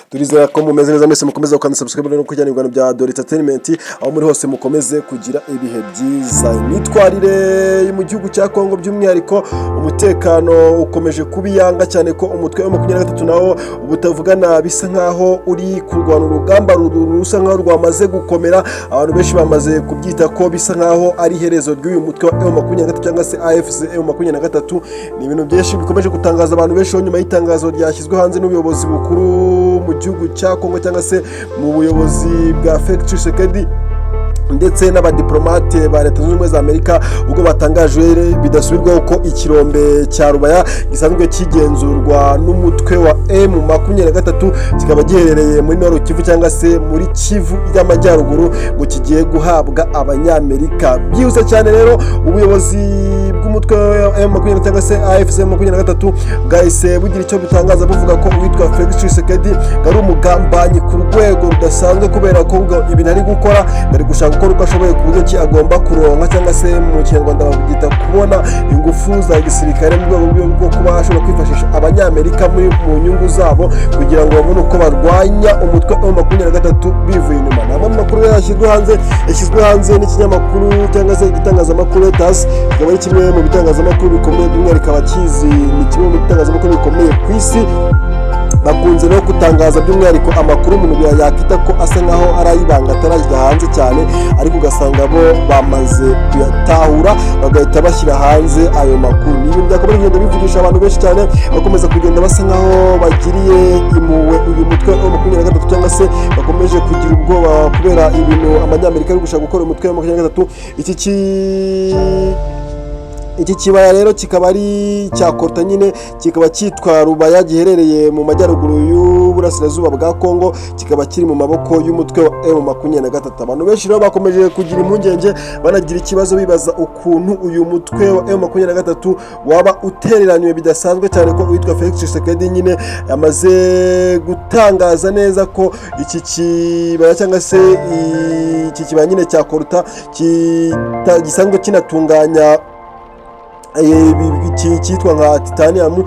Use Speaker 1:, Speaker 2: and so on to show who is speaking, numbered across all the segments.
Speaker 1: turizera ko mumeze neza mwese mukomeze gukanda subscribe no kujyana ibigano bya Dore Entertainment aho muri hose mukomeze kugira ibihe byiza. Imyitwarire mu gihugu cya Kongo by'umwihariko umutekano ukomeje kubiyanga cyane ko umutwe wa 23 nawo ubutavugana bisa nkaho uri kurwana urugamba rusa nkaho rwamaze gukomera. Abantu benshi bamaze kubyita ko bisa nkaho ari herezo ry'uyu mutwe wa 23 cyangwa se AFC 23. Ni ibintu byinshi bikomeje gutangaza abantu benshi nyuma y'itangazo ryashyizwe hanze n'ubuyobozi bukuru mu gihugu cya Kongo cyangwa se mu buyobozi bwa Felix Tshisekedi ndetse n'abadiplomate ba Leta Zunze Ubumwe za Amerika ubwo batangaje bidasubirwaho ko ikirombe cya Rubaya gisanzwe kigenzurwa n'umutwe wa M23 kikaba giherereye muri Nord Kivu cyangwa se muri Kivu y'Amajyaruguru ngo kigiye guhabwa abanyamerika. Byihuse cyane rero ubuyobozi bw'umutwe wa M23 cyangwa se AFC 23 bwahise bugira icyo butangaza buvuga ko uwitwa Felix Tshisekedi ari umugambanyi ku rwego rudasanzwe kubera ko ibintu ari gukora bari gushaka gukora uko ashoboye ku buryo ki agomba kuronka cyangwa se mu Kinyarwanda bavuga kubona ingufu za gisirikare mu rwego rwo kuba ashobora kwifashisha abanyamerika mu nyungu zabo kugira ngo babone uko barwanya umutwe wa 23 bivuye inyuma. Nabo makuru yashyizwe hanze n'ikinyamakuru cyangwa se igitangazamakuru Reuters, kikaba ari kimwe mu bitangazamakuru bikomeye by'umwihariko abakizi, ni kimwe mu bitangazamakuru bikomeye ku isi. Bakunze no gutangaza by'umwihariko amakuru umuntu yakita ko asa nkaho ari ayibanga atarajya hanze cyane, ariko ugasanga bo bamaze kuyatahura bagahita bashyira hanze ayo makuru. Ni ibintu byakomeje kugenda bivugisha abantu benshi cyane, bakomeza kugenda basa nkaho bagiriye impuhwe uyu mutwe wa 23 cyangwa se bakomeje kugira ubwoba kubera ibintu abanyamerika bari gushaka gukora umutwe wa 23. Iki kibaya rero kikaba ari cyakorta nyine, kikaba cyitwa Rubaya, giherereye mu majyaruguru y'uburasirazuba bwa Kongo, kikaba kiri mu maboko y'umutwe wa M23. Abantu benshi rero bakomeje kugira impungenge banagira ikibazo bibaza ukuntu uyu mutwe wa M23 waba utereranywe bidasanzwe cyane ko witwa Felix Tshisekedi nyine yamaze gutangaza neza ko iki kibaya cyangwa se iki kibaya nyine cyakorta gisanzwe kinatunganya cyitwa nka titanium.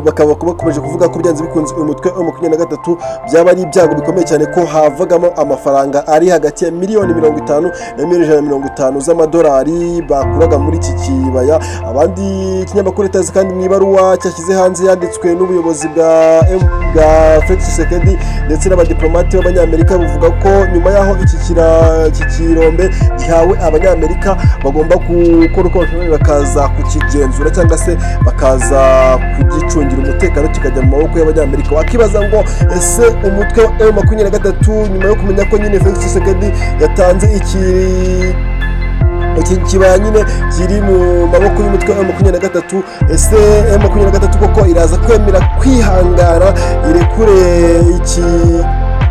Speaker 1: Bakaba bakomeje kuvuga ko byanze bikunze uyu mutwe wa 23 byaba ari ibyago bikomeye cyane ko havagamo amafaranga ari hagati ya miliyoni 50 na miliyoni 150 z'amadolari bakuraga muri iki kibaya. Abandi ikinyamakuru Reuters kandi mu ibaruwa cyashyize hanze yanditswe n'ubuyobozi bwa Felix Tshisekedi ndetse n'abadiplomate b'abanyamerika buvuga ko nyuma yaho iki kirombe gihawe abanyamerika bagomba gukora uko bashoboye bakaza kukigenzura cyangwa se bakaza kugicungira umutekano kikajya mu maboko y'abanyamerika. Wakibaza ngo ese umutwe wa M23 nyuma yo kumenya ko nyine Felix Tshisekedi yatanze iki kibaya nyine kiri mu maboko y'umutwe wa M23, ese M23 koko iraza kwemera kwihangara irekure iki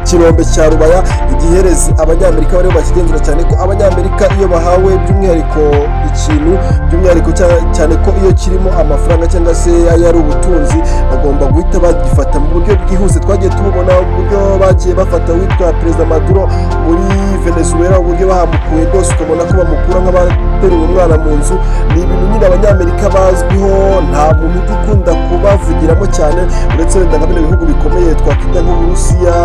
Speaker 1: kirombe cya Rubaya igihereze abanyamerika bari bakigenzura, cyane ko abanyamerika iyo bahawe by'umwihariko ikintu by'umwihariko cyane ko iyo kirimo amafaranga cyangwa se ari ubutunzi bagomba guhita bagifata mu buryo bwihuse. Twagiye tubona uburyo bagiye bafata witwa Perezida Maduro muri Venezuela, uburyo bahamukuye rwose ukabona ko bamukura nk'abateruye umwana mu nzu. Ni ibintu nyine abanyamerika bazwiho, nta muntu ukunda kubavugiramo cyane uretse wenda nka bino bihugu bikomeye twakwita nk'Uburusiya,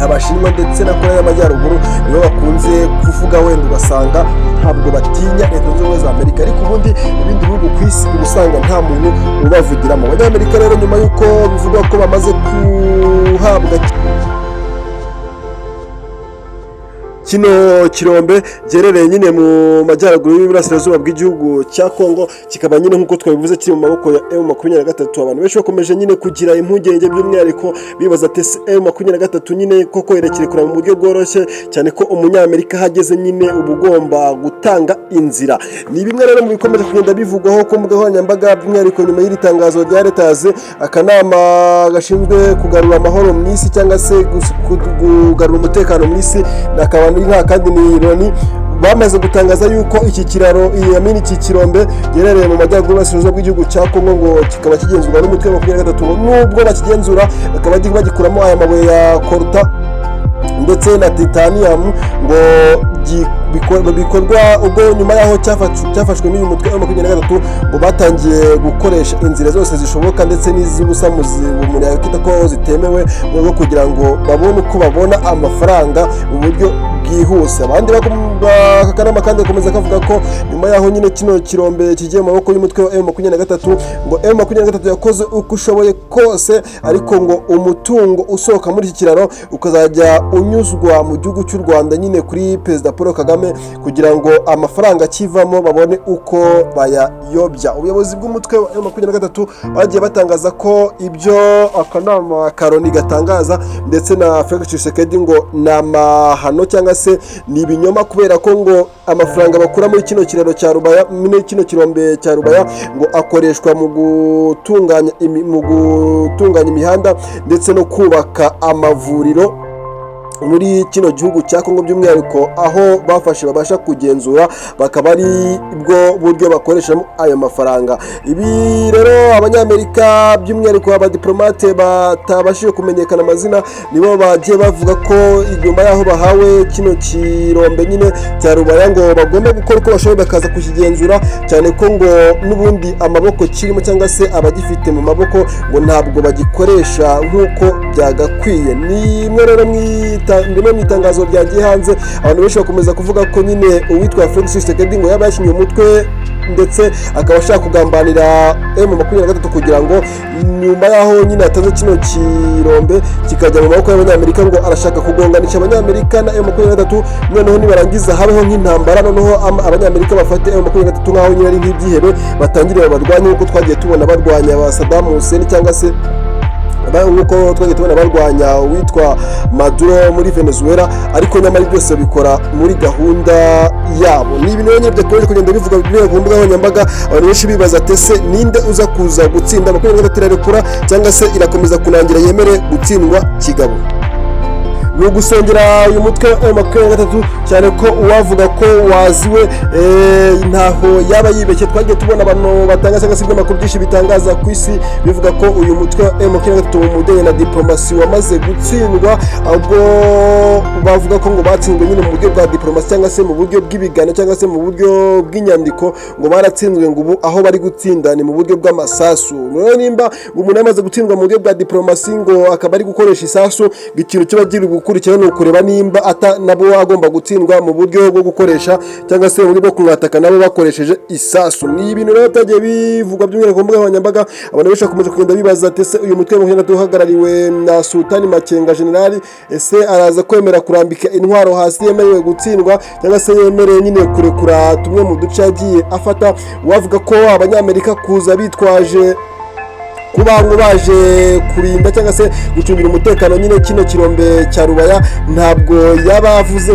Speaker 1: Abashinwa ndetse na Korea y'Amajyaruguru nibo bakunze kuvuga, wenda ugasanga ntabwo batinya Leta Zunze Ubumwe za Amerika, ariko ubundi ibindi bihugu ku isi usanga nta muntu ubavugiramo. Abanyamerika rero nyuma y'uko bivugwa ko bamaze guhabwa kino kirombe giherereye nyine mu majyaruguru y'uburasirazuba bw'igihugu cya Kongo, kikaba nyine nk'uko twabivuze kiri mu maboko ya M23. Abantu benshi bakomeje nyine kugira impungenge by'umwihariko bibaza ati M23 nyine koko irekirekura mu buryo bworoshye cyane ko umunyamerika hageze nyine ubugomba gutanga inzira. Ni bimwe rero mu bikomeje kugenda bivugwaho ku mbuga nkoranyambaga by'umwihariko nyuma y'iri tangazo rya Reuters. Akanama gashinzwe kugarura amahoro mu isi cyangwa se kugarura umutekano mu isi nakaba nta kandi ni ironi bamaze gutangaza yuko iki kirombe giherereye mu majyaruguru y'uburasirazuba bw'igihugu cya Kongo ngo kikaba kigenzurwa n'umutwe wa 23. Nubwo bakigenzura bakaba bagikuramo aya mabuye ya coltan ndetse na titanium ngo bikorwa ubwo nyuma yaho cyafashwe n'uyu mutwe wa 23 ngo batangiye gukoresha inzira zose zishoboka ndetse n'iz'ubusamuzi umuntu yakita ko zitemewe ngo kugira ngo babone uko babona amafaranga mu buryo bwihuse. Abandi bakanama kandi bakomeza kavuga ko nyuma yaho nyine kino kirombe kigiye mu maboko y'umutwe wa M23 ngo M23 yakoze uko ushoboye kose, ariko ngo umutungo usohoka muri iki kiraro ukazajya unyuzwa mu gihugu cy'u Rwanda nyine kuri Perezida Paul Kagame kugira ngo amafaranga akivamo babone uko bayayobya. Ubuyobozi bw'umutwe wa M23 bagiye batangaza ko ibyo akanama Karoni gatangaza ndetse na Felix Tshisekedi ngo namahano cyangwa se ni ibinyoma, kubera ko ngo amafaranga bakura muri kino kiraro cya Rubaya, muri kino kirombe cya Rubaya ngo akoreshwa mu gutunganya imihanda ndetse no kubaka amavuriro muri kino gihugu cya Kongo, by'umwihariko aho bafashe babasha kugenzura bakaba ari bwo buryo bakoreshamo ayo mafaranga. Ibi rero abanyamerika by'umwihariko abadiplomate batabashije kumenyekana amazina nibo bagiye bavuga ko inyuma yaho bahawe kino kirombe nyine cya Rubaya ngo bagomba gukora uko bashoboye bakaza kukigenzura, cyane ko ngo n'ubundi amaboko kirimo cyangwa se abagifite mu maboko ngo ntabwo bagikoresha nk'uko byagakwiye. Ni imwe rero ndimo mu itangazo ryagiye hanze, abantu benshi bakomeza kuvuga ko nyine uwitwa Felix Tshisekedi ngo yaba yashinye umutwe ndetse akaba ashaka kugambanira M23 kugira ngo nyuma yaho nyine atanze kino kirombe kikajya mu maboko y'abanyamerika ngo arashaka kugonganisha abanyamerika na M23, noneho nibarangiza habeho nk'intambara, noneho abanyamerika bafate M23 nkaho nyine ari nk'ibyihebe batangire barwanye nk'uko twagiye tubona barwanya ba Saddam Hussein cyangwa se nk'uko twagiye tubona barwanya uwitwa Maduro muri Venezuela, ariko nyamara byose bikora muri gahunda yabo. Ni ibintu nyine byakomeje kugenda bivuga ku mbuga nkoranyambaga, abantu benshi bibaza tese ninde uza kuza gutsinda 23 irarekura cyangwa se irakomeza kunangira yemere gutsindwa kigabo. Ni ugusengera uyu mutwe wa M23 cyane ko uwavuga ko waziwe ntaho yaba yibeshye. Twagiye tubona abantu batanga cyangwa se ibinyamakuru byinshi bitangaza ku isi bivuga ko uyu mutwe wa M23 mu mudeye na diplomasi wamaze gutsindwa, ahubwo bavuga ko ngo batsinzwe nyine mu buryo bwa diplomasi cyangwa se mu buryo bw'ibigano cyangwa se mu buryo bw'inyandiko, ngo baratsinzwe ngo ubu aho bari gutsinda ni mu buryo bw'amasasu. Rero nimba umuntu yamaze gutsindwa mu buryo bwa diplomasi ngo akaba ari gukoresha isasu, ikintu kiba kiri gukurikira ni ukureba nimba nabo agomba gutsindwa mu buryo bwo gukoresha cyangwa se mu buryo bwo kumwataka nabo bakoresheje isasu. Ni ibintu rero byagiye bivugwa by'umwihariko ku mbuga nkoranyambaga, abantu benshi bakomeje kugenda bibaza ati ese uyu mutwe wa uhagarariwe na Sultani Makenga Generali, ese araza kwemera kurambika intwaro hasi yemerewe gutsindwa cyangwa se yemereye nyine kurekura tumwe mu duce yagiye afata? Wavuga ko abanyamerika kuza bitwaje kuba ngo baje kurinda cyangwa se gucungira umutekano nyine kino kirombe cya Rubaya, ntabwo yabavuze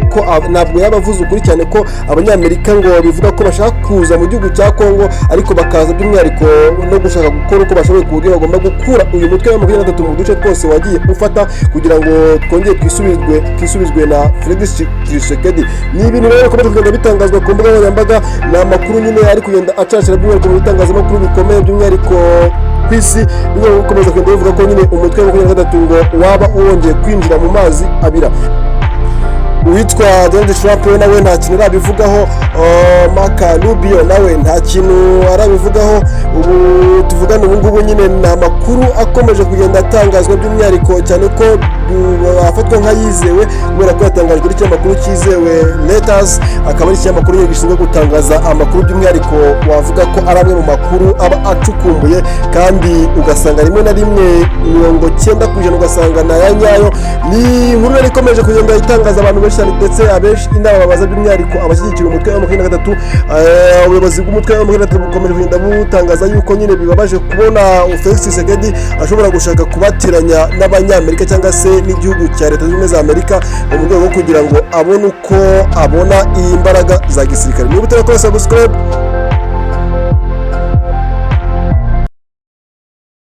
Speaker 1: ukuri, cyane ko abanyamerika ngo bivuga ko bashaka kuza mu gihugu cya Kongo, ariko bakaza by'umwihariko no gushaka gukora uko bashoboye ku buryo bagomba gukura uyu mutwe wa 23 mu duce twose wagiye ufata kugira ngo twongere twisubizwe na Felix Tshisekedi. Ni ibintu rero bikomeza kugenda bitangazwa ku mbuga nkoranyambaga, ni amakuru nyine ari kugenda acashira by'umwihariko mu bitangazamakuru bikomeye by'umwihariko ku isi, niyo gukomeza kugenda bivuga ko nyine umutwe wa 23 ngo waba wongeye kwinjira mu mazi abira. Uwitwa Donald Trump nawe nta kintu arabivugaho, Marco Rubio nawe nta kintu arabivugaho. Ubu tuvugana ubu ngubu nyine ni amakuru akomeje kugenda atangazwa by'umwihariko, cyane ko afatwa nk'ayizewe kubera ko yatangajwe n'ikinyamakuru cyizewe Reuters, akaba ari ikinyamakuru gishinzwe gutangaza amakuru by'umwihariko wavuga ko ari amwe mu makuru aba acukumbuye kandi ugasanga rimwe na rimwe 90% ugasanga na ya nyayo. Ni inkuru yari ikomeje kugenda itangaza abantu benshi ndetse abenshi inama babaza by'umwihariko abashyigikira umutwe wa 23. Ubuyobozi bw'umutwe wa 23 bukomeje kugenda butangaza yuko nyine bibabaje kubona Felix Tshisekedi ashobora gushaka kubatiranya n'abanyamerika cyangwa se n'igihugu cya Leta Zunze Ubumwe za Amerika mu rwego rwo kugira ngo abone uko abona iyi mbaraga za gisirikare. Niba utarakora subscribe